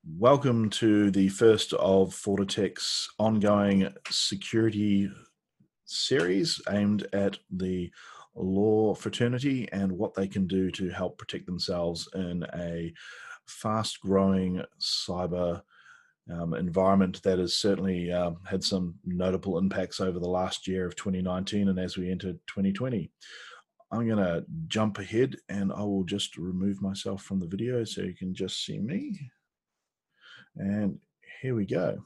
Welcome to the first of FortiTech's ongoing security series aimed at the law fraternity and what they can do to help protect themselves in a fast-growing cyber environment that has certainly had some notable impacts over the last year of 2019 and as we enter 2020. I'm going to jump ahead and I will just remove myself from the video so you can just see me. And here we go.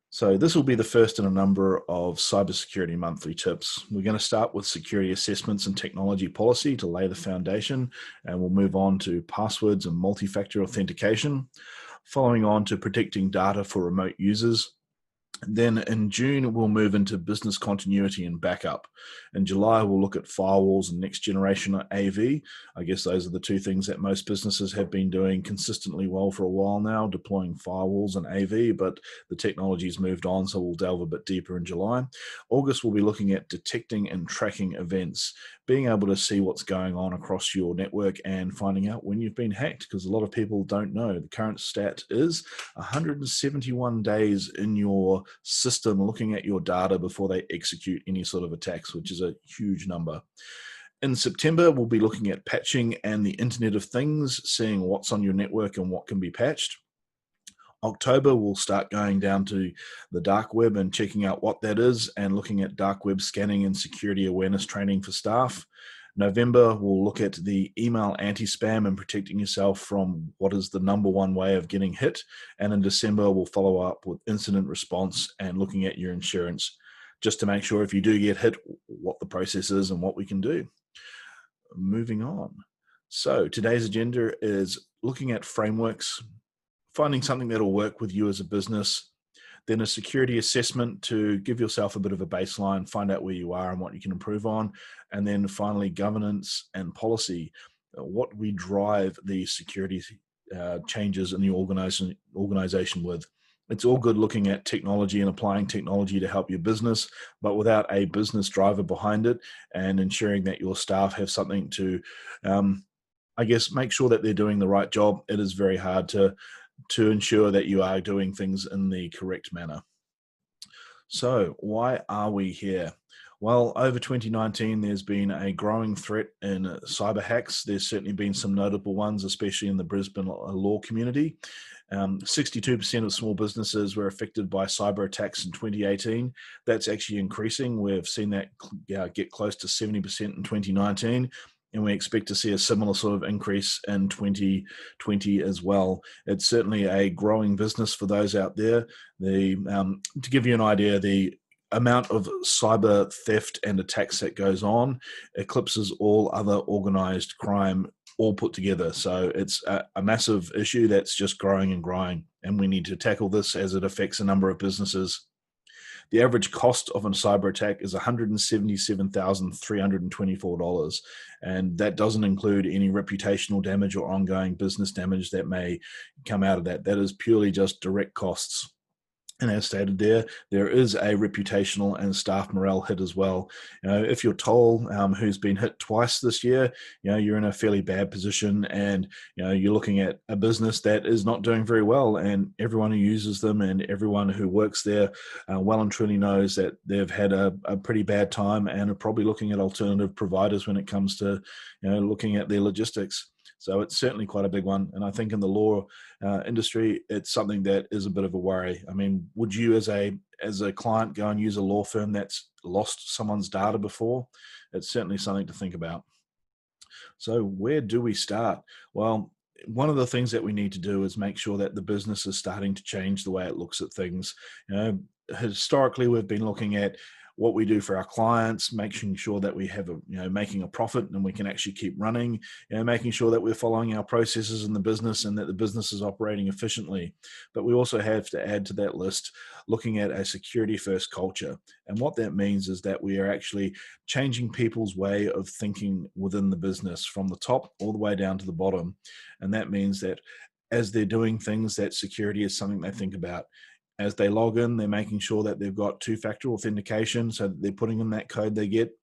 So this will be the first in a number of cybersecurity monthly tips. We're going to start with security assessments and technology policy to lay the foundation, and we'll move on to passwords and multi-factor authentication, following on to protecting data for remote users. Then in June, we'll move into business continuity and backup. In July, we'll look at firewalls and next generation AV. I guess those are the two things that most businesses have been doing consistently well for a while now, deploying firewalls and AV, but the technology's moved on, so we'll delve a bit deeper in July. August, we'll be looking at detecting and tracking events, being able to see what's going on across your network and finding out when you've been hacked, because a lot of people don't know. The current stat is 171 days in your system looking at your data before they execute any sort of attacks, which is a huge number. In September, we'll be looking at patching and the Internet of Things, seeing what's on your network and what can be patched. October, we'll start going down to the dark web and checking out what that is and looking at dark web scanning and security awareness training for staff. November, we'll look at the email anti-spam and protecting yourself from what is the number one way of getting hit. And in December, we'll follow up with incident response and looking at your insurance, just to make sure if you do get hit, what the process is and what we can do. Moving on. So today's agenda is looking at frameworks, finding something that'll work with you as a business, then a security assessment to give yourself a bit of a baseline, find out where you are and what you can improve on, and then finally governance and policy, what we drive the security changes in the organization with. It's all good looking at technology and applying technology to help your business, but without a business driver behind it and ensuring that your staff have something to, I guess, make sure that they're doing the right job, it is very hard to ensure that you are doing things in the correct manner. So why are we here? Well, over 2019, there's been a growing threat in cyber hacks. There's certainly been some notable ones, especially in the Brisbane law community. 62% of small businesses were affected by cyber attacks in 2018. That's actually increasing. We've seen that get close to 70% in 2019. And we expect to see a similar sort of increase in 2020 as well. It's certainly a growing business for those out there. To give you an idea, the amount of cyber theft and attacks that goes on eclipses all other organized crime all put together. So it's a massive issue that's just growing and growing, and we need to tackle this as it affects a number of businesses. The average cost of a cyber attack is $177,324, and that doesn't include any reputational damage or ongoing business damage that may come out of that. That is purely just direct costs. And as stated there is a reputational and staff morale hit as well. If you're told who's been hit twice this year, you're in a fairly bad position, and you're looking at a business that is not doing very well, and everyone who uses them and everyone who works there well and truly knows that they've had a pretty bad time and are probably looking at alternative providers when it comes to looking at their logistics. So it's certainly quite a big one. And I think in the law industry, it's something that is a bit of a worry. I mean, would you as a client go and use a law firm that's lost someone's data before? It's certainly something to think about. So where do we start? Well, one of the things that we need to do is make sure that the business is starting to change the way it looks at things. Historically, we've been looking at what we do for our clients, making sure that we have making a profit and we can actually keep running, making sure that we're following our processes in the business and that the business is operating efficiently. But we also have to add to that list looking at a security first culture. And what that means is that we are actually changing people's way of thinking within the business from the top all the way down to the bottom. And that means that as they're doing things, that security is something they think about. As they log in, they're making sure that they've got two-factor authentication so that they're putting in that code they get.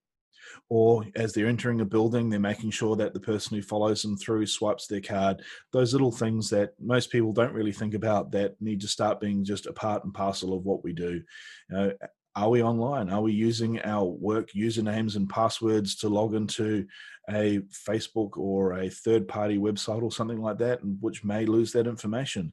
Or as they're entering a building, they're making sure that the person who follows them through swipes their card. Those little things that most people don't really think about that need to start being just a part and parcel of what we do. You know, are we online? Are we using our work usernames and passwords to log into a Facebook or a third-party website or something like that, and which may lose that information?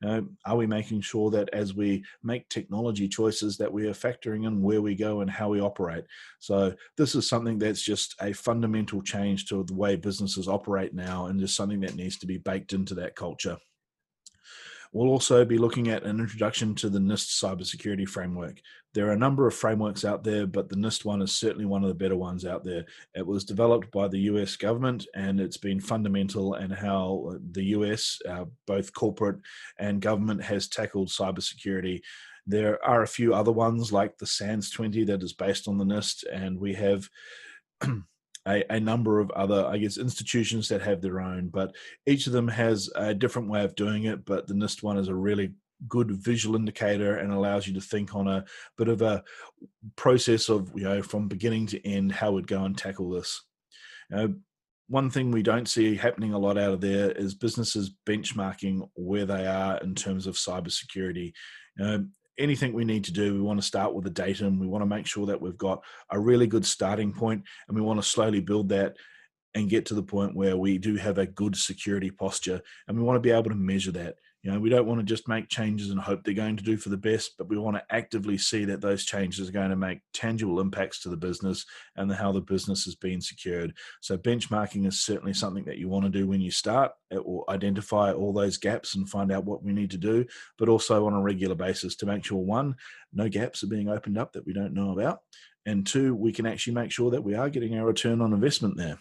Are we making sure that as we make technology choices that we are factoring in where we go and how we operate? So this is something that's just a fundamental change to the way businesses operate now, and just something that needs to be baked into that culture. We'll also be looking at an introduction to the NIST cybersecurity framework. There are a number of frameworks out there, but the NIST one is certainly one of the better ones out there. It was developed by the US government, and it's been fundamental in how the US, both corporate and government, has tackled cybersecurity. There are a few other ones like the SANS 20 that is based on the NIST, and we have a number of other, I guess, institutions that have their own, but each of them has a different way of doing it. But the NIST one is a really good visual indicator and allows you to think on a bit of a process of, from beginning to end, how we'd go and tackle this. One thing we don't see happening a lot out of there is businesses benchmarking where they are in terms of cybersecurity. Anything we need to do, we want to start with the data, and we want to make sure that we've got a really good starting point, and we want to slowly build that and get to the point where we do have a good security posture, and we want to be able to measure that. We don't want to just make changes and hope they're going to do for the best, but we want to actively see that those changes are going to make tangible impacts to the business and how the business is being secured. So benchmarking is certainly something that you want to do when you start. It will identify all those gaps and find out what we need to do, but also on a regular basis to make sure, one, no gaps are being opened up that we don't know about, and two, we can actually make sure that we are getting our return on investment there.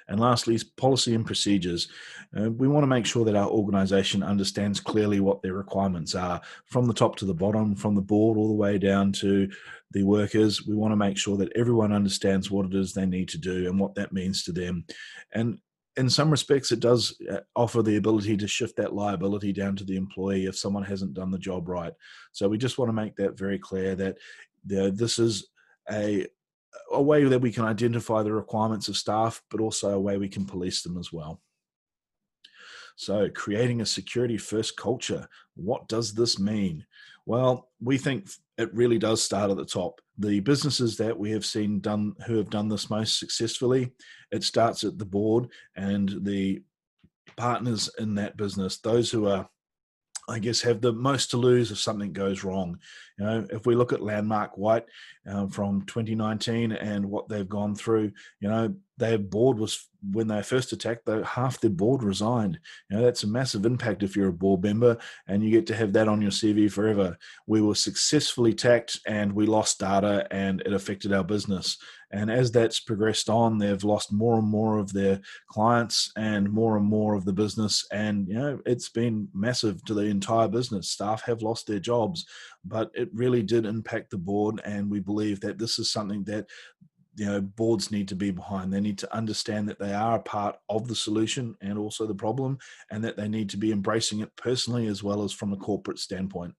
And lastly, policy and procedures. We want to make sure that our organization understands clearly what their requirements are, from the top to the bottom, from the board all the way down to the workers. We want to make sure that everyone understands what it is they need to do and what that means to them. And in some respects, it does offer the ability to shift that liability down to the employee if someone hasn't done the job right. So we just want to make that very clear that this is a way that we can identify the requirements of staff, but also a way we can police them as well. So creating a security first culture. What does this mean? Well, we think it really does start at the top. The businesses that we have seen who have done this most successfully, it starts at the board and the partners in that business, those who are, I guess, have the most to lose if something goes wrong. If we look at Landmark White from 2019 and what they've gone through, their board was, when they first attacked, half their board resigned. That's a massive impact if you're a board member and you get to have that on your CV forever. We were successfully attacked and we lost data and it affected our business. And as that's progressed on, they've lost more and more of their clients and more of the business. And, it's been massive to the entire business. Staff have lost their jobs, but it really did impact the board. And we believe that this is something that, boards need to be behind. They need to understand that they are a part of the solution and also the problem, and that they need to be embracing it personally as well as from a corporate standpoint.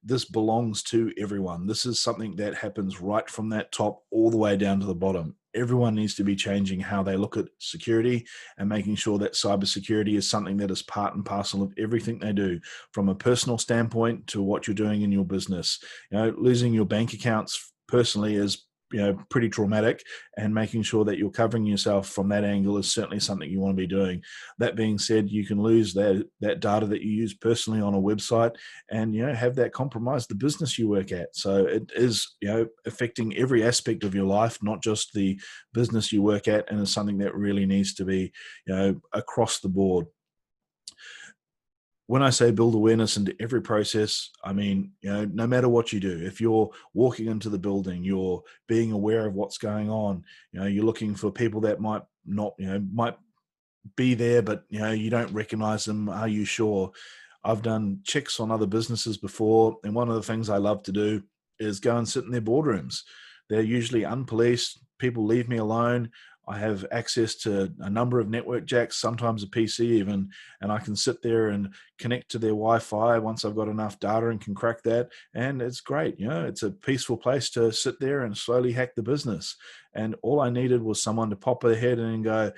This belongs to everyone. This is something that happens right from that top all the way down to the bottom. Everyone needs to be changing how they look at security and making sure that cybersecurity is something that is part and parcel of everything they do, from a personal standpoint to what you're doing in your business. Losing your bank accounts personally is pretty traumatic, and making sure that you're covering yourself from that angle is certainly something you want to be doing. That being said, you can lose that data that you use personally on a website and have that compromise the business you work at. So it is affecting every aspect of your life, not just the business you work at, and is something that really needs to be across the board. When I say build awareness into every process, I mean, no matter what you do, if you're walking into the building, you're being aware of what's going on. You're looking for people that might not, might be there, but you don't recognize them. Are you sure? I've done checks on other businesses before, and one of the things I love to do is go and sit in their boardrooms. They're usually unpoliced. People leave me alone. I have access to a number of network jacks, sometimes a PC even, and I can sit there and connect to their Wi-Fi once I've got enough data and can crack that. And it's great. It's a peaceful place to sit there and slowly hack the business. And all I needed was someone to pop their head in and go,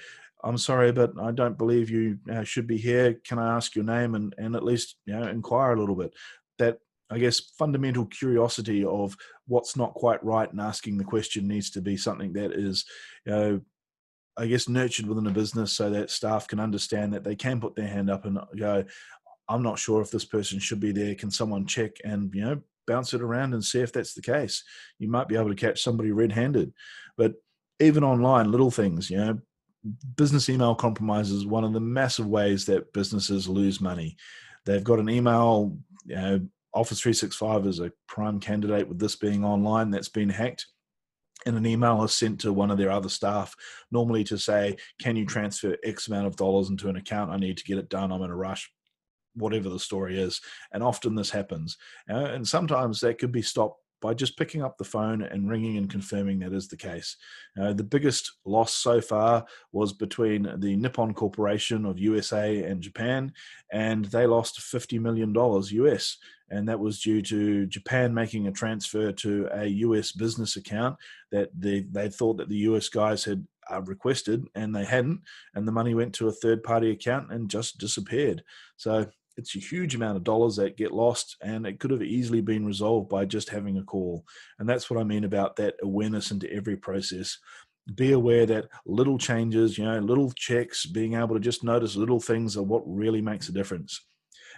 I'm sorry, but I don't believe you should be here. Can I ask your name and at least inquire a little bit? That, I guess, fundamental curiosity of what's not quite right and asking the question needs to be something that is, I guess, nurtured within a business so that staff can understand that they can put their hand up and go, I'm not sure if this person should be there. Can someone check and, bounce it around and see if that's the case? You might be able to catch somebody red-handed. But even online, little things, business email compromise is one of the massive ways that businesses lose money. They've got an email, Office 365 is a prime candidate with this being online that's been hacked. And an email is sent to one of their other staff, normally to say, can you transfer X amount of dollars into an account? I need to get it done. I'm in a rush, whatever the story is. And often this happens. And sometimes that could be stopped by just picking up the phone and ringing and confirming that is the case. The biggest loss so far was between the Nippon Corporation of USA and Japan, and they lost $50 million US. And that was due to Japan making a transfer to a US business account that they thought that the US guys had requested, and they hadn't. And the money went to a third-party account and just disappeared. So it's a huge amount of dollars that get lost, and it could have easily been resolved by just having a call. And that's what I mean about that awareness into every process. Be aware that little changes, little checks, being able to just notice little things are what really makes a difference.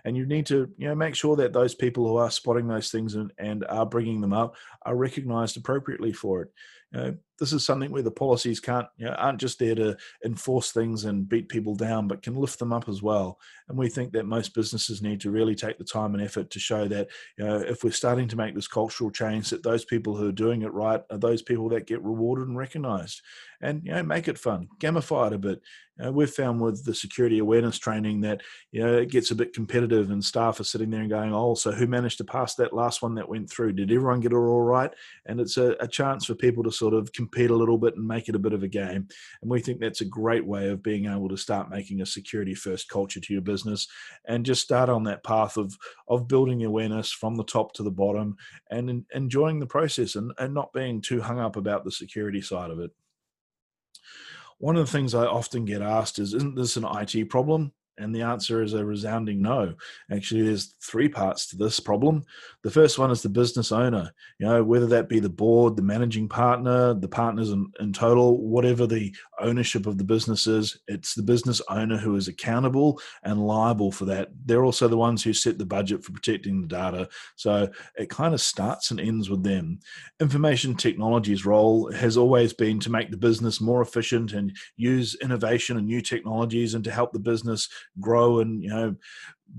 And you need to make sure that those people who are spotting those things and are bringing them up are recognized appropriately for it. This is something where the policies aren't just there to enforce things and beat people down, but can lift them up as well. And we think that most businesses need to really take the time and effort to show that if we're starting to make this cultural change, that those people who are doing it right are those people that get rewarded and recognized. And make it fun, gamify it a bit. We've found with the security awareness training that it gets a bit competitive, and staff are sitting there and going, oh, so who managed to pass that last one that went through? Did everyone get it all right? And it's a chance for people to sort of compete a little bit and make it a bit of a game. And we think that's a great way of being able to start making a security first culture to your business, and just start on that path of building awareness from the top to the bottom, and enjoying the process, and not being too hung up about the security side of it. One of the things I often get asked is, isn't this an IT problem? And the answer is a resounding no. Actually, there's three parts to this problem. The first one is the business owner, whether that be the board, the managing partner, the partners in total, whatever the ownership of the business is, it's the business owner who is accountable and liable for that. They're also the ones who set the budget for protecting the data. So it kind of starts and ends with them. Information technology's role has always been to make the business more efficient and use innovation and new technologies, and to help the business grow and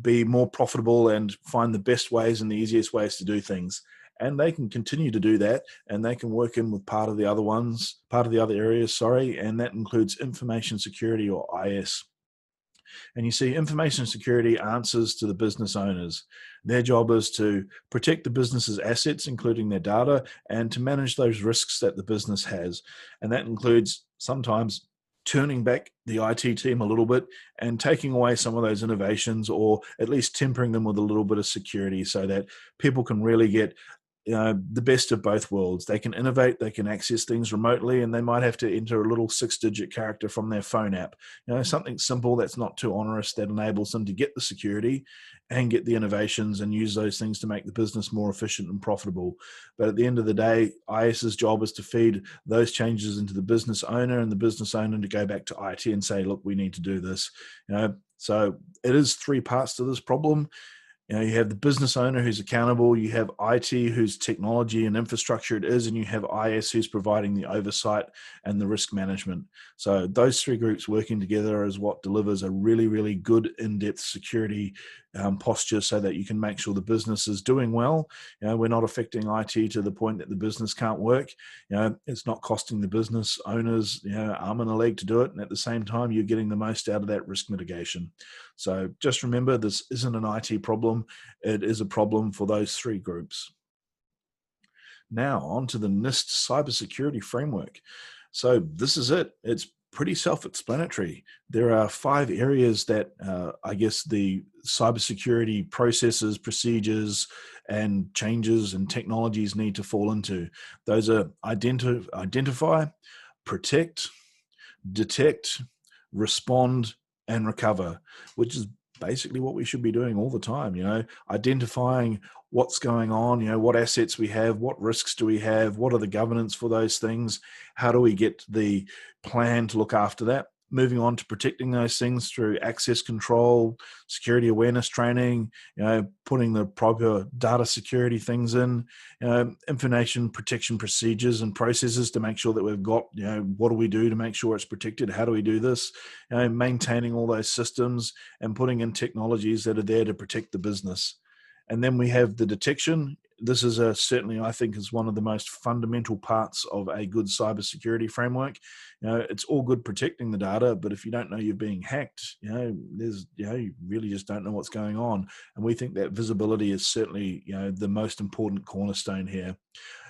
be more profitable and find the best ways and the easiest ways to do things. And they can continue to do that, and they can work in with part of the other areas, and that includes information security, or IS. And you see, information security answers to the business owners. Their job is to protect the business's assets, including their data, and to manage those risks that the business has. And that includes sometimes turning back the IT team a little bit and taking away some of those innovations, or at least tempering them with a little bit of security, so that people can really get the best of both worlds. They can innovate, they can access things remotely, and they might have to enter a little 6-digit character from their phone app. Something simple that's not too onerous, that enables them to get the security and get the innovations and use those things to make the business more efficient and profitable. But at the end of the day, IS's job is to feed those changes into the business owner, and the business owner to go back to IT and say, look, we need to do this. So it is three parts to this problem. You have the business owner who's accountable, you have IT whose technology and infrastructure it is, and you have IS who's providing the oversight and the risk management. So those three groups working together is what delivers a really, really good in-depth security posture, so that you can make sure the business is doing well. We're not affecting IT to the point that the business can't work. It's not costing the business owners arm and a leg to do it, and at the same time you're getting the most out of that risk mitigation. So just remember, this isn't an IT problem. It is a problem for those three groups. Now, on to the NIST cybersecurity framework. So this is it. It's pretty self-explanatory. There are 5 areas that I guess the cybersecurity processes, procedures, and changes and technologies need to fall into. Those are identify, protect, detect, respond, and recover, which is basically what we should be doing all the time, identifying what's going on, what assets we have, what risks do we have, what are the governance for those things, how do we get the plan to look after that. Moving on to protecting those things through access control, security awareness training, putting the proper data security things in, information protection procedures and processes to make sure that we've got, what do we do to make sure it's protected? How do we do this? Maintaining all those systems and putting in technologies that are there to protect the business. And then we have the detection. This is certainly, I think, is one of the most fundamental parts of a good cybersecurity framework. It's all good protecting the data, but if you don't know you're being hacked, you really just don't know what's going on. And we think that visibility is certainly, the most important cornerstone here.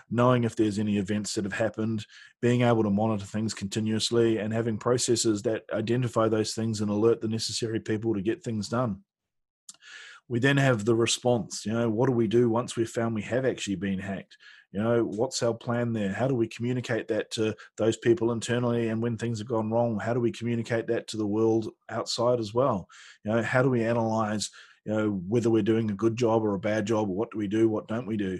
Knowing if there's any events that have happened, being able to monitor things continuously, and having processes that identify those things and alert the necessary people to get things done. We then have the response. What do we do once we've found we have actually been hacked? What's our plan there? How do we communicate that to those people internally? And when things have gone wrong, how do we communicate that to the world outside as well? How do we analyze, whether we're doing a good job or a bad job? Or what do we do? What don't we do?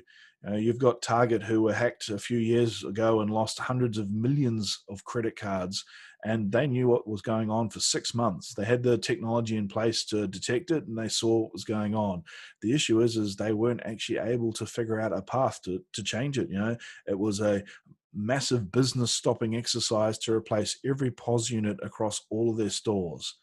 You've got Target, who were hacked a few years ago and lost hundreds of millions of credit cards, and they knew what was going on for 6 months. They had the technology in place to detect it, and they saw what was going on. The issue is they weren't actually able to figure out a path to change it. It was a massive business stopping exercise to replace every POS unit across all of their stores.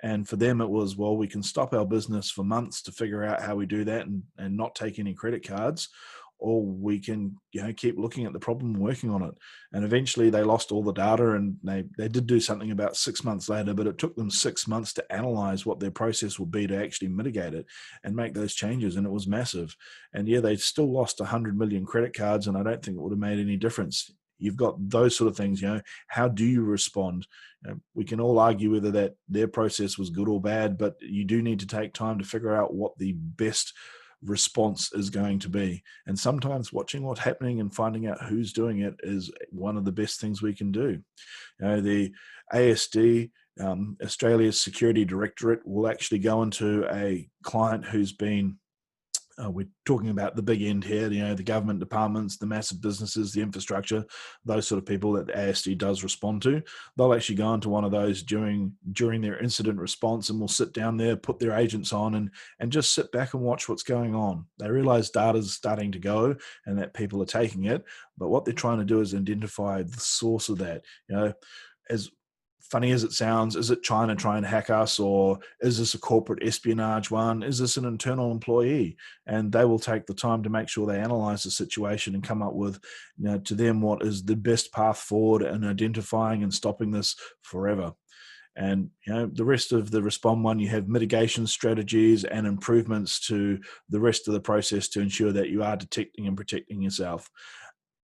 And for them, it was, well, we can stop our business for months to figure out how we do that and not take any credit cards, or we can keep looking at the problem and working on it. And eventually they lost all the data, and they did do something about 6 months later, but it took them 6 months to analyze what their process would be to actually mitigate it and make those changes. And it was massive. And they still lost 100 million credit cards, and I don't think it would have made any difference. You've got those sort of things. How do you respond? We can all argue whether that their process was good or bad, but you do need to take time to figure out what the best response is going to be. And sometimes watching what's happening and finding out who's doing it is one of the best things we can do. The ASD, Australia's Security Directorate, will actually go into a client who's been we're talking about the big end here, the government departments, the massive businesses, the infrastructure, those sort of people that the ASD does respond to. They'll actually go into one of those during their incident response, and will sit down there, put their agents on, and just sit back and watch what's going on. They realize data's starting to go and that people are taking it, but what they're trying to do is identify the source of that. As funny as it sounds, is it China trying to hack us, or is this a corporate espionage one? Is this an internal employee? And they will take the time to make sure they analyze the situation and come up with, to them, what is the best path forward in identifying and stopping this forever. And the rest of the respond one, you have mitigation strategies and improvements to the rest of the process to ensure that you are detecting and protecting yourself.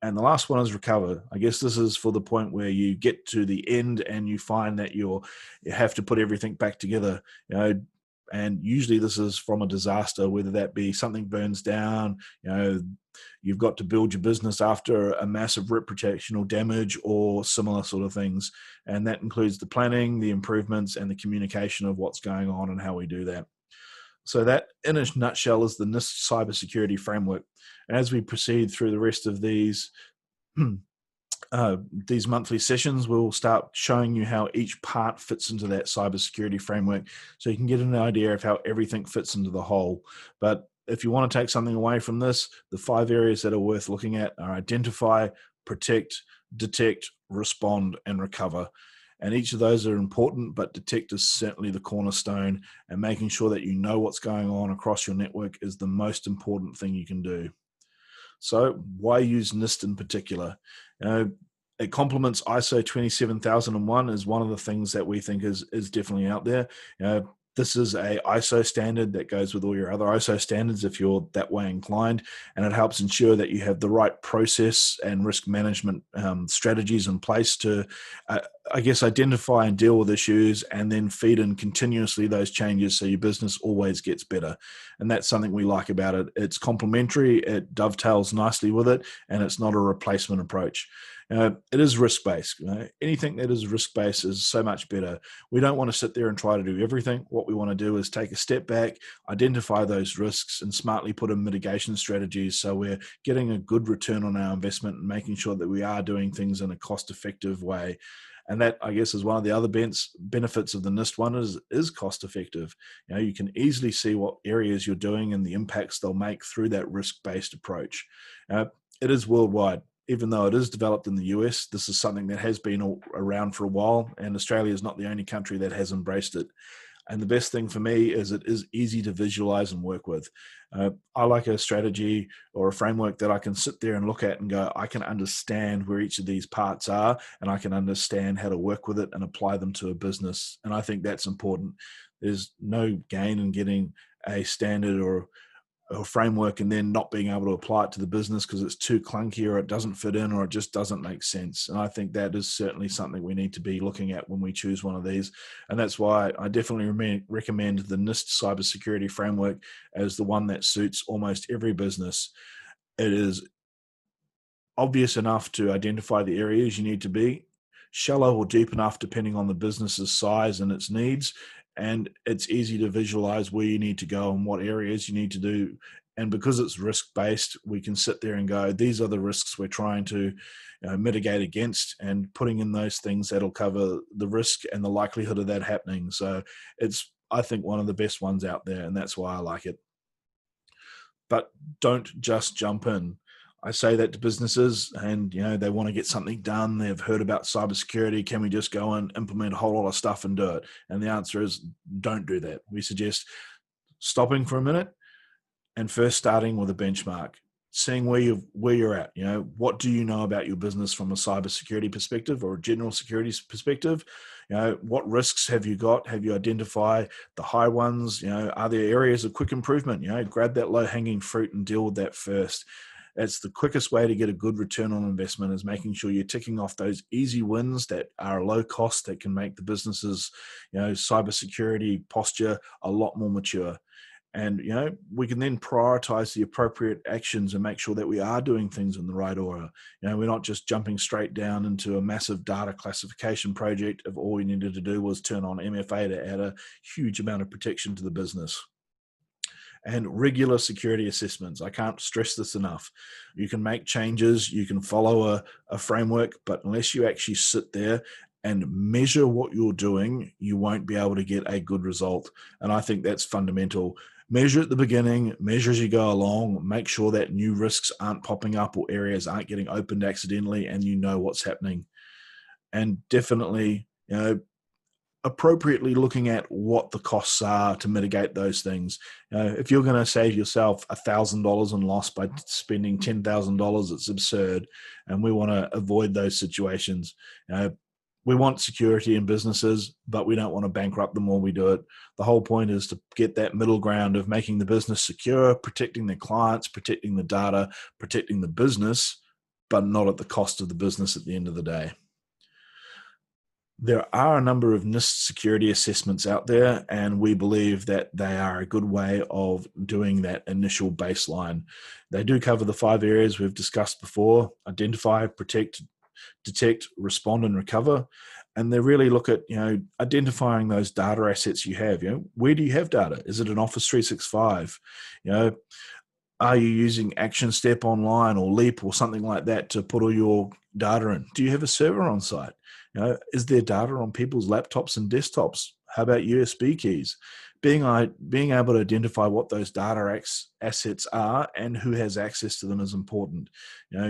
And the last one is recover. I guess this is for the point where you get to the end and you find that you have to put everything back together. And usually this is from a disaster, whether that be something burns down, you've got to build your business after a massive reputational damage or similar sort of things. And that includes the planning, the improvements, and the communication of what's going on and how we do that. So that, in a nutshell, is the NIST cybersecurity framework. And as we proceed through the rest of these monthly sessions, we'll start showing you how each part fits into that cybersecurity framework, so you can get an idea of how everything fits into the whole. But if you want to take something away from this, the 5 areas that are worth looking at are identify, protect, detect, respond, and recover. And each of those are important, but detect is certainly the cornerstone, and making sure that you know what's going on across your network is the most important thing you can do. So why use NIST in particular? It complements ISO 27001 as one of the things that we think is definitely out there. This is a ISO standard that goes with all your other ISO standards if you're that way inclined, and it helps ensure that you have the right process and risk management strategies in place to, I guess, identify and deal with issues and then feed in continuously those changes so your business always gets better. And that's something we like about it. It's complementary, it dovetails nicely with it, and it's not a replacement approach. It is risk-based. Anything that is risk-based is so much better. We don't want to sit there and try to do everything. What we want to do is take a step back, identify those risks, and smartly put in mitigation strategies so we're getting a good return on our investment and making sure that we are doing things in a cost-effective way. And that, I guess, is one of the other benefits of the NIST one is cost-effective. You can easily see what areas you're doing and the impacts they'll make through that risk-based approach. It is worldwide. Even though it is developed in the US, this is something that has been around for a while, and Australia is not the only country that has embraced it. And the best thing for me is it is easy to visualize and work with. I like a strategy or a framework that I can sit there and look at and go, I can understand where each of these parts are, and I can understand how to work with it and apply them to a business. And I think that's important. There's no gain in getting a standard or a framework and then not being able to apply it to the business because it's too clunky or it doesn't fit in or it just doesn't make sense. And I think that is certainly something we need to be looking at when we choose one of these. And that's why I definitely recommend the NIST cybersecurity framework as the one that suits almost every business. It is obvious enough to identify the areas you need to be, shallow or deep enough depending on the business's size and its needs, and it's easy to visualize where you need to go and what areas you need to do. And because it's risk-based, we can sit there and go, these are the risks we're trying to mitigate against, and putting in those things that'll cover the risk and the likelihood of that happening. So it's, I think, one of the best ones out there, and that's why I like it. But don't just jump in. I say that to businesses and, they want to get something done. They've heard about cybersecurity. Can we just go and implement a whole lot of stuff and do it? And the answer is don't do that. We suggest stopping for a minute and first starting with a benchmark, seeing where you're at. What do you know about your business from a cybersecurity perspective or a general security perspective? What risks have you got? Have you identified the high ones? Are there areas of quick improvement? Grab that low-hanging fruit and deal with that first. It's the quickest way to get a good return on investment, is making sure you're ticking off those easy wins that are low cost, that can make the business's cybersecurity posture a lot more mature. And, we can then prioritize the appropriate actions and make sure that we are doing things in the right order. We're not just jumping straight down into a massive data classification project if all we needed to do was turn on MFA to add a huge amount of protection to the business. And regular security assessments. I can't stress this enough. You can make changes, you can follow a framework, but unless you actually sit there and measure what you're doing, you won't be able to get a good result. And I think that's fundamental. Measure at the beginning, measure as you go along, make sure that new risks aren't popping up or areas aren't getting opened accidentally, and you know what's happening. And definitely, appropriately looking at what the costs are to mitigate those things. If you're going to save yourself $1,000 in loss by spending $10,000, it's absurd, and we want to avoid those situations. We want security in businesses, but we don't want to bankrupt them when we do it. The whole point is to get that middle ground of making the business secure, protecting the clients, protecting the data, protecting the business, but not at the cost of the business at the end of the day. There are a number of NIST security assessments out there, and we believe that they are a good way of doing that initial baseline. They do cover the 5 areas we've discussed before: identify, protect, detect, respond, and recover. And they really look at, identifying those data assets you have. Where do you have data? Is it an Office 365? Are you using Action Step Online or Leap or something like that to put all your data in? Do you have a server on site? Is there data on people's laptops and desktops? How about USB keys? Being able to identify what those data assets are and who has access to them is important.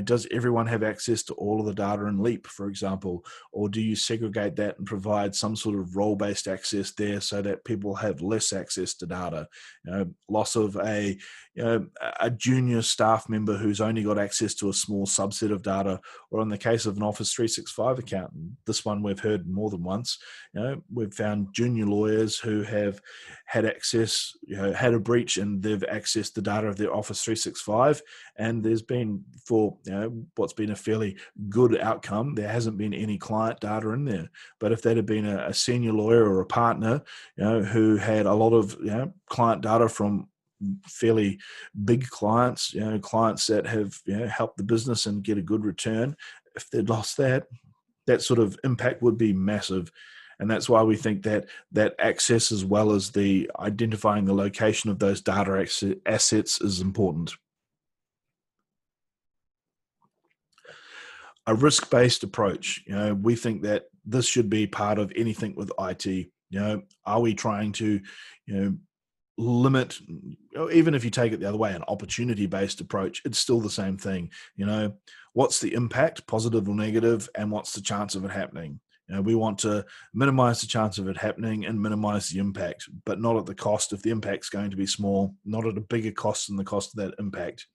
Does everyone have access to all of the data in Leap, for example, or do you segregate that and provide some sort of role-based access there so that people have less access to data? Loss of a a junior staff member who's only got access to a small subset of data, or in the case of an Office 365 account, this one we've heard more than once, we've found junior lawyers who have had access, had a breach, and they've accessed the data of their Office 365, and there's been, for what's been a fairly good outcome, there hasn't been any client data in there. But if that had been a senior lawyer or a partner, who had a lot of client data from fairly big clients, clients that have helped the business and get a good return, if they'd lost that, that sort of impact would be massive. And that's why we think that access, as well as the identifying the location of those data assets, is important. A risk-based approach. We think that this should be part of anything with IT. Are we trying to, limit, even if you take it the other way, an opportunity-based approach, it's still the same thing. What's the impact, positive or negative, and what's the chance of it happening? We want to minimize the chance of it happening and minimize the impact, but not at the cost. If the impact's going to be small, not at a bigger cost than the cost of that impact.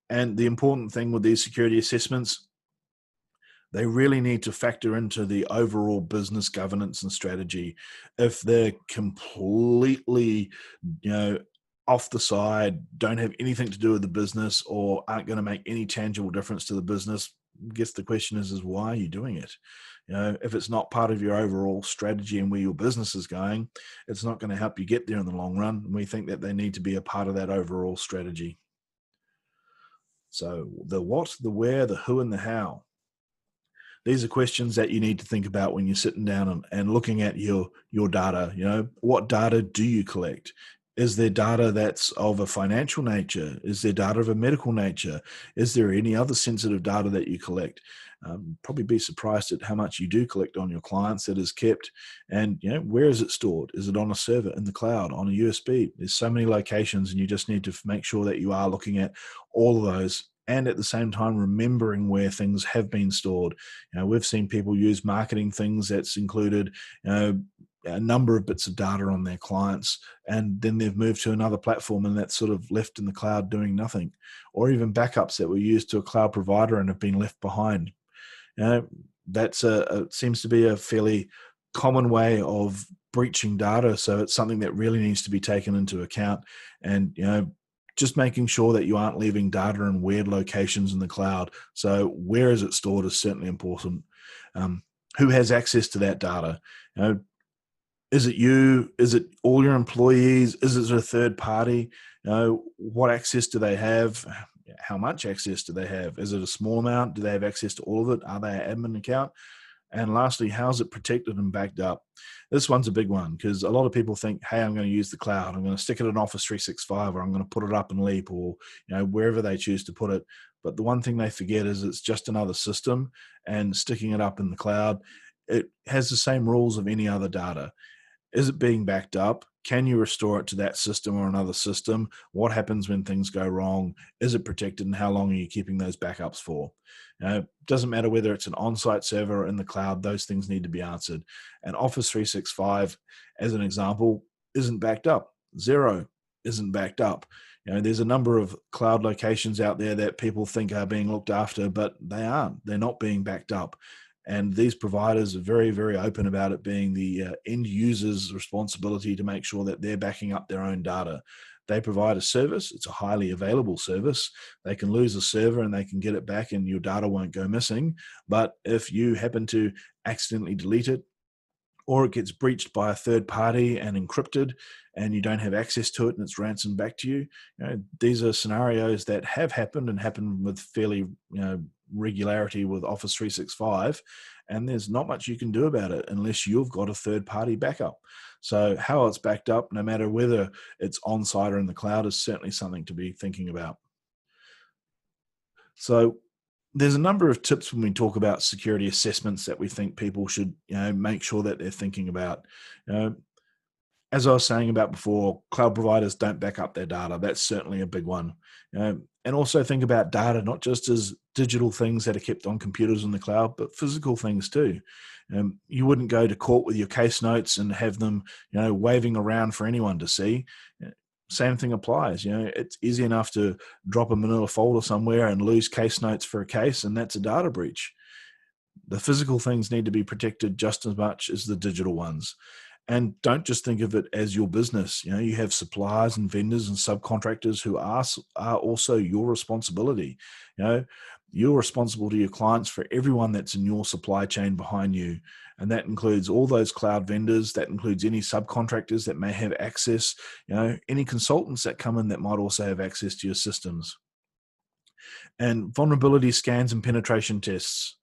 And the important thing with these security assessments, they really need to factor into the overall business governance and strategy. If they're completely, off the side, don't have anything to do with the business, or aren't going to make any tangible difference to the business, I guess the question is why are you doing it? If it's not part of your overall strategy and where your business is going, it's not going to help you get there in the long run. And we think that they need to be a part of that overall strategy. So the what, the where, the who, and the how. These are questions that you need to think about when you're sitting down and looking at your data. What data do you collect? Is there data that's of a financial nature? Is there data of a medical nature? Is there any other sensitive data that you collect? Probably be surprised at how much you do collect on your clients that is kept. And where is it stored? Is it on a server, in the cloud, on a USB? There's so many locations, and you just need to make sure that you are looking at all of those, and at the same time remembering where things have been stored. We've seen people use marketing things that's included a number of bits of data on their clients, and then they've moved to another platform, and that's sort of left in the cloud doing nothing. Or even backups that were used to a cloud provider and have been left behind. That's seems to be a fairly common way of breaching data. So it's something that really needs to be taken into account. And just making sure that you aren't leaving data in weird locations in the cloud. So where is it stored is certainly important. Who has access to that data? Is it you? Is it all your employees? Is it a third party? What access do they have? How much access do they have? Is it a small amount? Do they have access to all of it? Are they an admin account? And lastly, how is it protected and backed up? This one's a big one, because a lot of people think, hey, I'm going to use the cloud. I'm going to stick it in Office 365, or I'm going to put it up in Leap, or wherever they choose to put it. But the one thing they forget is it's just another system, and sticking it up in the cloud, it has the same rules of any other data. Is it being backed up? Can you restore it to that system or another system? What happens when things go wrong? Is it protected, and how long are you keeping those backups for? Doesn't matter whether it's an on-site server or in the cloud, those things need to be answered. And Office 365, as an example, isn't backed up. Xero isn't backed up. There's a number of cloud locations out there that people think are being looked after, but they aren't. They're not being backed up. And these providers are very, very open about it being the end user's responsibility to make sure that they're backing up their own data. They provide a service. It's a highly available service. They can lose a server and they can get it back, and your data won't go missing. But if you happen to accidentally delete it, or it gets breached by a third party and encrypted, and you don't have access to it and it's ransomed back to you, these are scenarios that have happened and happen with fairly regularity with Office 365, and there's not much you can do about it unless you've got a third party backup. So how it's backed up, no matter whether it's on site or in the cloud, is certainly something to be thinking about. So there's a number of tips when we talk about security assessments that we think people should make sure that they're thinking about. As I was saying about before, cloud providers don't back up their data. That's certainly a big one. And also think about data not just as digital things that are kept on computers in the cloud, but physical things too. You wouldn't go to court with your case notes and have them, waving around for anyone to see. same thing applies. It's easy enough to drop a manila folder somewhere and lose case notes for a case, and that's a data breach. The physical things need to be protected just as much as the digital ones. And don't just think of it as your business. You have suppliers and vendors and subcontractors who are also your responsibility. You know, you're responsible to your clients for everyone that's in your supply chain behind you. And that includes all those cloud vendors, that includes any subcontractors that may have access, any consultants that come in that might also have access to your systems. And vulnerability scans and penetration tests.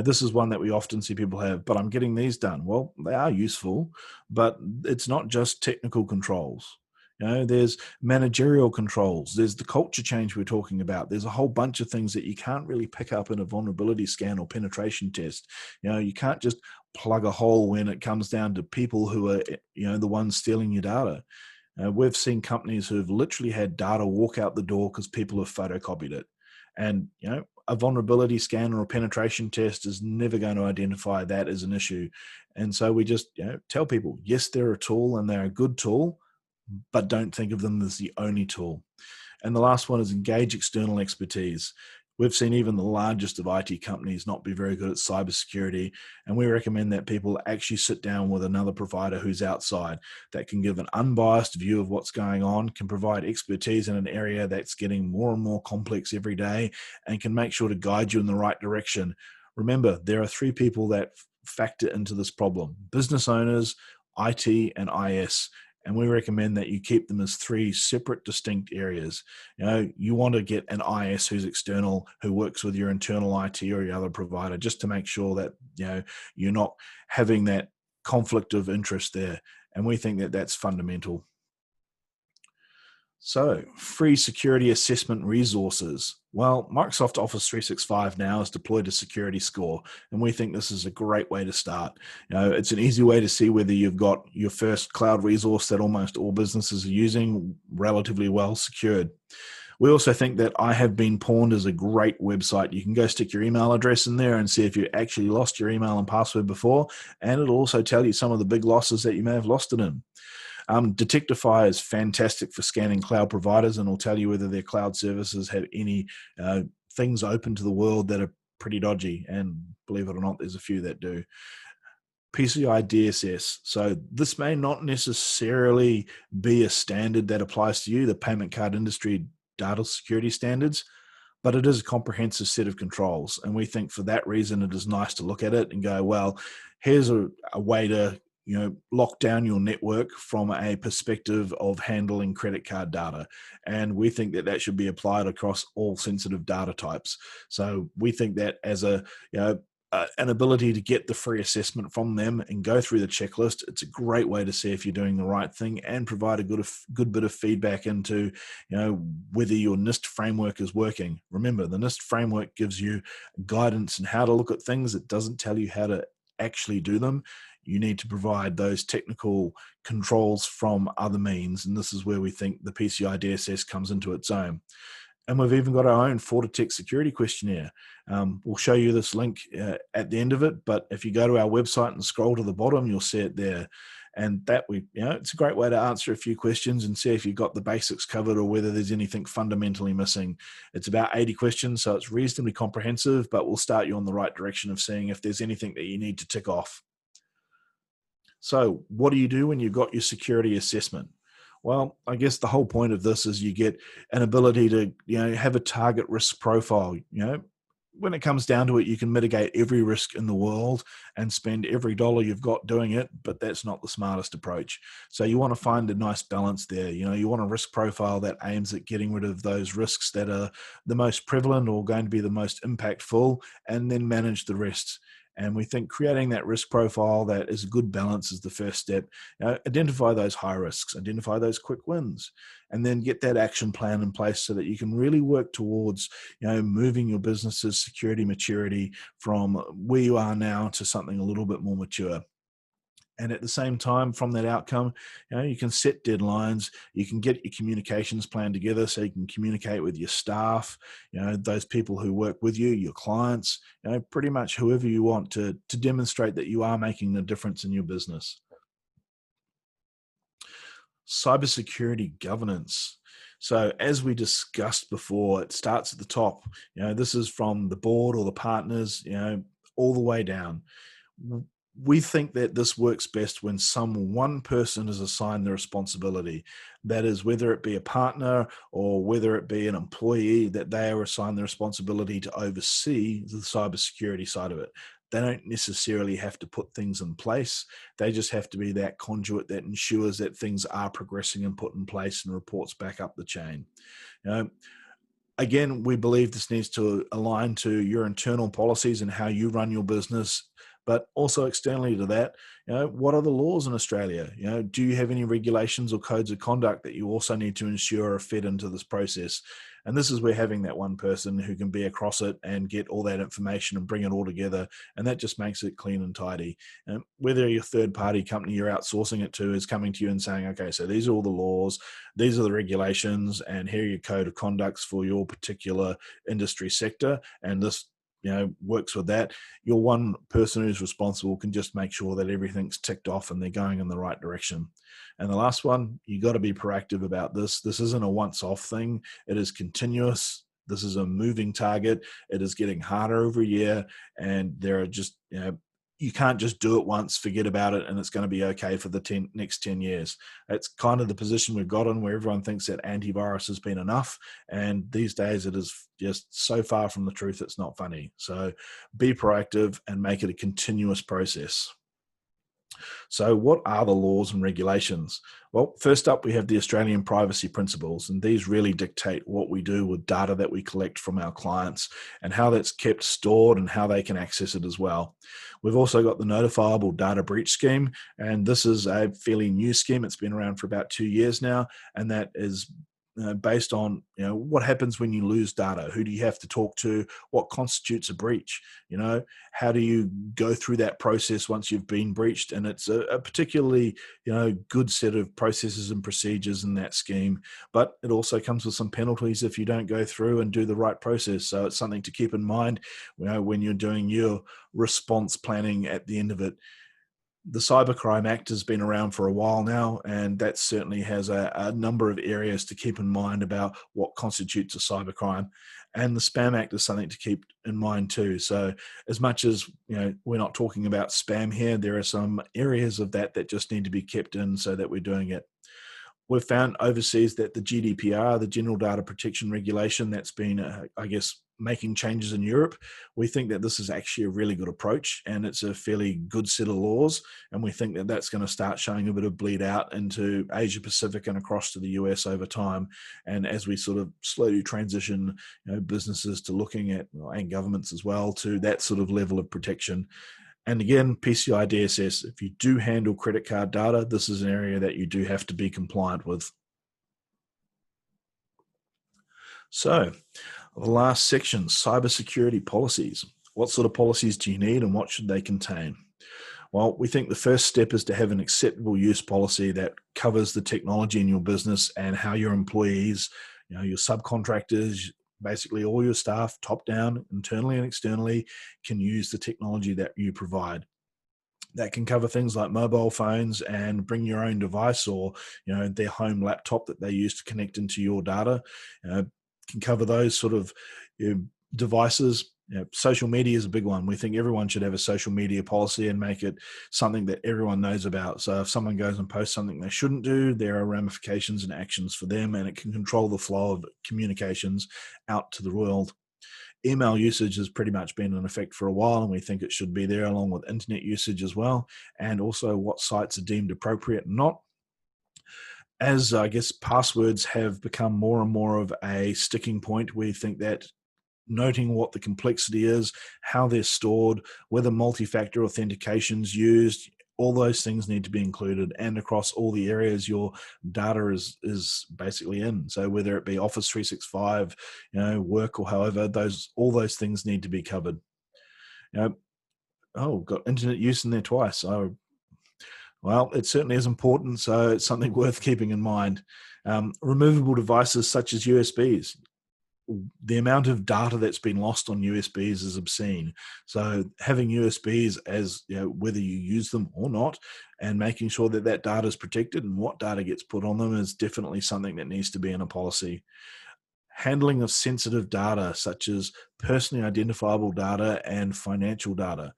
This is one that we often see people have, but I'm getting these done. Well, they are useful, but it's not just technical controls. There's managerial controls. There's the culture change we're talking about. There's a whole bunch of things that you can't really pick up in a vulnerability scan or penetration test. You can't just plug a hole when it comes down to people who are, the ones stealing your data. We've seen companies who've literally had data walk out the door because people have photocopied it. And, a vulnerability scan or a penetration test is never going to identify that as an issue. And so we just tell people, yes, they're a tool and they're a good tool, but don't think of them as the only tool. And the last one is engage external expertise. We've seen even the largest of IT companies not be very good at cybersecurity, and we recommend that people actually sit down with another provider who's outside that can give an unbiased view of what's going on, can provide expertise in an area that's getting more and more complex every day, and can make sure to guide you in the right direction. Remember, there are three people that factor into this problem: business owners, IT, and IS. And we recommend that you keep them as three separate, distinct areas. You want to get an IS who's external, who works with your internal IT or your other provider, just to make sure that you're not having that conflict of interest there. And we think that that's fundamental. So, free security assessment resources. Well, Microsoft Office 365 now has deployed a security score, and we think this is a great way to start. It's an easy way to see whether you've got your first cloud resource that almost all businesses are using relatively well secured. We also think that I Have Been Pawned is a great website. You can go stick your email address in there and see if you actually lost your email and password before, and it'll also tell you some of the big losses that you may have lost it in. Detectify is fantastic for scanning cloud providers, and will tell you whether their cloud services have any things open to the world that are pretty dodgy. And believe it or not, there's a few that do. PCI DSS. So this may not necessarily be a standard that applies to you, the payment card industry data security standards, but it is a comprehensive set of controls. And we think for that reason, it is nice to look at it and go, well, here's a way to lock down your network from a perspective of handling credit card data. And we think that that should be applied across all sensitive data types. So we think that as an ability to get the free assessment from them and go through the checklist, it's a great way to see if you're doing the right thing and provide a good bit of feedback into whether your NIST framework is working. Remember, the NIST framework gives you guidance on how to look at things. It doesn't tell you how to actually do them. You need to provide those technical controls from other means, and this is where we think the PCI DSS comes into its own. And we've even got our own FortiTech security questionnaire. We'll show you this link at the end of it, but if you go to our website and scroll to the bottom, you'll see it there. And that it's a great way to answer a few questions and see if you've got the basics covered or whether there's anything fundamentally missing. It's about 80 questions, so it's reasonably comprehensive, but we'll start you on the right direction of seeing if there's anything that you need to tick off. So what do you do when you've got your security assessment? Well, I guess the whole point of this is you get an ability to, have a target risk profile. When it comes down to it, you can mitigate every risk in the world and spend every dollar you've got doing it, but that's not the smartest approach. So you want to find a nice balance there. You want a risk profile that aims at getting rid of those risks that are the most prevalent or going to be the most impactful, and then manage the rest. And we think creating that risk profile that is a good balance is the first step. Identify those high risks, identify those quick wins, and then get that action plan in place so that you can really work towards, moving your business's security maturity from where you are now to something a little bit more mature. And at the same time, from that outcome, you can set deadlines. You can get your communications plan together so you can communicate with your staff, those people who work with you, your clients, pretty much whoever you want to demonstrate that you are making a difference in your business. Cybersecurity governance. So as we discussed before, it starts at the top. This is from the board or the partners, all the way down. We think that this works best when one person is assigned the responsibility. That is, whether it be a partner or whether it be an employee, that they are assigned the responsibility to oversee the cybersecurity side of it. They don't necessarily have to put things in place. They just have to be that conduit that ensures that things are progressing and put in place and reports back up the chain. You know, Again, we believe this needs to align to your internal policies and how you run your business, but also externally to that, what are the laws in Australia? Do you have any regulations or codes of conduct that you also need to ensure are fed into this process? And this is where having that one person who can be across it and get all that information and bring it all together, and that just makes it clean and tidy. And whether your third-party company you're outsourcing it to is coming to you and saying, okay, so these are all the laws, these are the regulations, and here are your code of conducts for your particular industry sector, and this works with that. Your one person who's responsible can just make sure that everything's ticked off and they're going in the right direction. And the last one, you got to be proactive about this. This isn't a once-off thing. It is continuous. This is a moving target. It is getting harder every year, and there are just you can't just do it once, forget about it, and it's going to be okay for the next 10 years. It's kind of the position we've got in, where everyone thinks that antivirus has been enough. And these days it is just so far from the truth, it's not funny. So be proactive and make it a continuous process. So what are the laws and regulations? Well, first up, we have the Australian privacy principles, and these really dictate what we do with data that we collect from our clients and how that's kept stored and how they can access it as well. We've also got the notifiable data breach scheme, and this is a fairly new scheme. It's been around for about 2 years now, and that is based on what happens when you lose data. Who do you have to talk to? What constitutes a breach? How do you go through that process once you've been breached? And it's a particularly good set of processes and procedures in that scheme, but it also comes with some penalties if you don't go through and do the right process. So it's something to keep in mind when you're doing your response planning at the end of it. The Cybercrime Act has been around for a while now, and that certainly has a number of areas to keep in mind about what constitutes a cybercrime. And the Spam Act is something to keep in mind too. So as much as we're not talking about spam here, there are some areas of that just need to be kept in so that we're doing it. We've found overseas that the GDPR, the General Data Protection Regulation, that's been, making changes in Europe. We think that this is actually a really good approach, and it's a fairly good set of laws. And we think that that's going to start showing a bit of bleed out into Asia Pacific and across to the US over time. And as we sort of slowly transition, businesses to looking at, and governments as well, to that sort of level of protection. And again, PCI DSS, if you do handle credit card data, this is an area that you do have to be compliant with. So the last section, cybersecurity policies. What sort of policies do you need and what should they contain? Well, we think the first step is to have an acceptable use policy that covers the technology in your business and how your employees, your subcontractors, basically all your staff, top down, internally and externally, can use the technology that you provide. That can cover things like mobile phones and bring your own device, or their home laptop that they use to connect into your data. Can cover those sort of devices. Social media is a big one. We think everyone should have a social media policy and make it something that everyone knows about. So if someone goes and posts something they shouldn't do, there are ramifications and actions for them, and it can control the flow of communications out to the world. Email usage has pretty much been in effect for a while, and we think it should be there, along with internet usage as well, and also what sites are deemed appropriate and not. As passwords have become more and more of a sticking point, we think that noting what the complexity is, how they're stored, whether multi-factor authentication is used, all those things need to be included, and across all the areas your data is basically in. So whether it be Office 365, work, or however, all those things need to be covered. Got internet use in there twice. Well, it certainly is important, so it's something worth keeping in mind. Removable devices such as USBs. the amount of data that's been lost on USBs is obscene. So having USBs, as whether you use them or not, and making sure that that data is protected and what data gets put on them is definitely something that needs to be in a policy. Handling of sensitive data, such as personally identifiable data and financial data.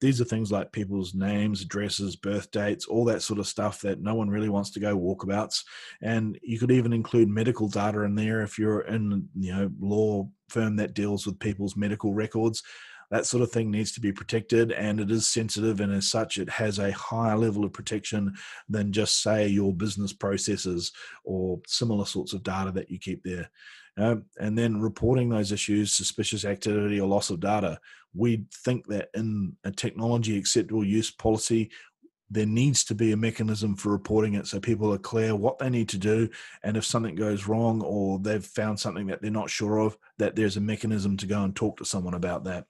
These are things like people's names, addresses, birth dates, all that sort of stuff that no one really wants to go walkabouts. And you could even include medical data in there if you're in, law firm that deals with people's medical records. That sort of thing needs to be protected, and it is sensitive, and as such, it has a higher level of protection than just, say, your business processes or similar sorts of data that you keep there. And then reporting those issues, suspicious activity or loss of data. We think that in a technology acceptable use policy, there needs to be a mechanism for reporting it so people are clear what they need to do. And if something goes wrong or they've found something that they're not sure of, that there's a mechanism to go and talk to someone about that.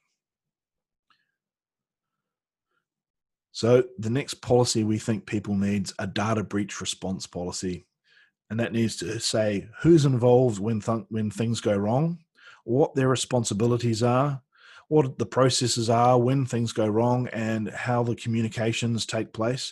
So the next policy we think people needs a data breach response policy. And that needs to say who's involved when things go wrong, what their responsibilities are, what the processes are when things go wrong, and how the communications take place.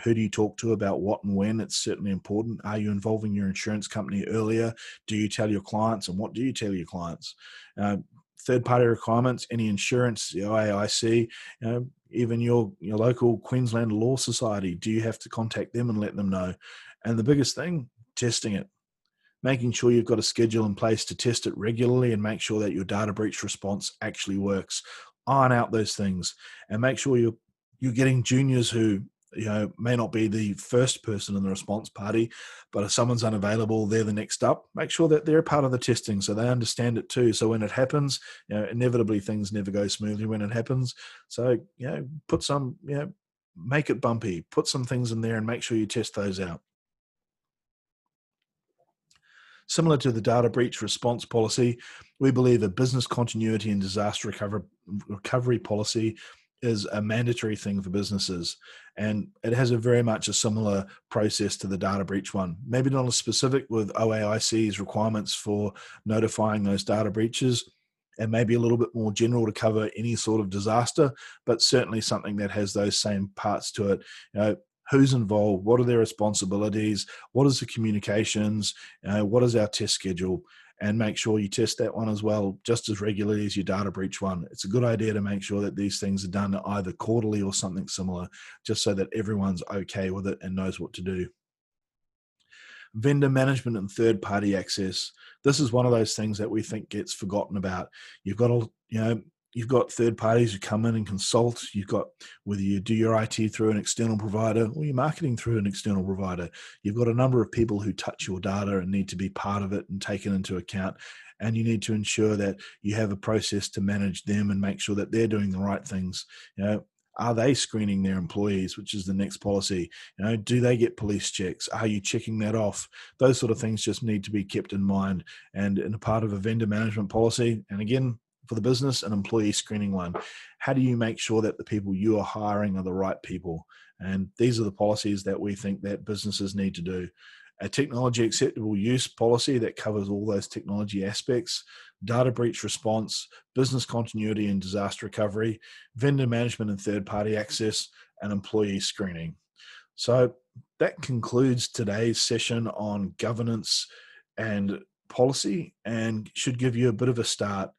Who do you talk to about what and when? It's certainly important. Are you involving your insurance company earlier? Do you tell your clients, and what do you tell your clients? Third-party requirements, any insurance, the IAIC, even your local Queensland Law Society. Do you have to contact them and let them know? And the biggest thing, testing it, making sure you've got a schedule in place to test it regularly and make sure that your data breach response actually works. Iron out those things and make sure you're getting juniors who may not be the first person in the response party, but if someone's unavailable, they're the next up. Make sure that they're part of the testing so they understand it too. So when it happens, inevitably things never go smoothly when it happens. So put some make it bumpy. Put some things in there and make sure you test those out. Similar to the data breach response policy, we believe a business continuity and disaster recovery policy is a mandatory thing for businesses. And it has a very much a similar process to the data breach one. Maybe not as specific with OAIC's requirements for notifying those data breaches, and maybe a little bit more general to cover any sort of disaster, but certainly something that has those same parts to it. Who's involved? What are their responsibilities? What is the communications? What is our test schedule? And make sure you test that one as well, just as regularly as your data breach one. It's a good idea to make sure that these things are done either quarterly or something similar, just so that everyone's okay with it and knows what to do. Vendor management and third-party access. This is one of those things that we think gets forgotten about. You've got third parties who come in and consult. You've got, whether you do your IT through an external provider or your marketing through an external provider, you've got a number of people who touch your data and need to be part of it and taken into account. And you need to ensure that you have a process to manage them and make sure that they're doing the right things. Are they screening their employees, which is the next policy? Do they get police checks? Are you checking that off? Those sort of things just need to be kept in mind. And in a part of a vendor management policy, and again, for the business, an employee screening one. How do you make sure that the people you are hiring are the right people? And these are the policies that we think that businesses need to do. A technology acceptable use policy that covers all those technology aspects, data breach response, business continuity and disaster recovery, vendor management and third-party access, and employee screening. So that concludes today's session on governance and policy, and should give you a bit of a start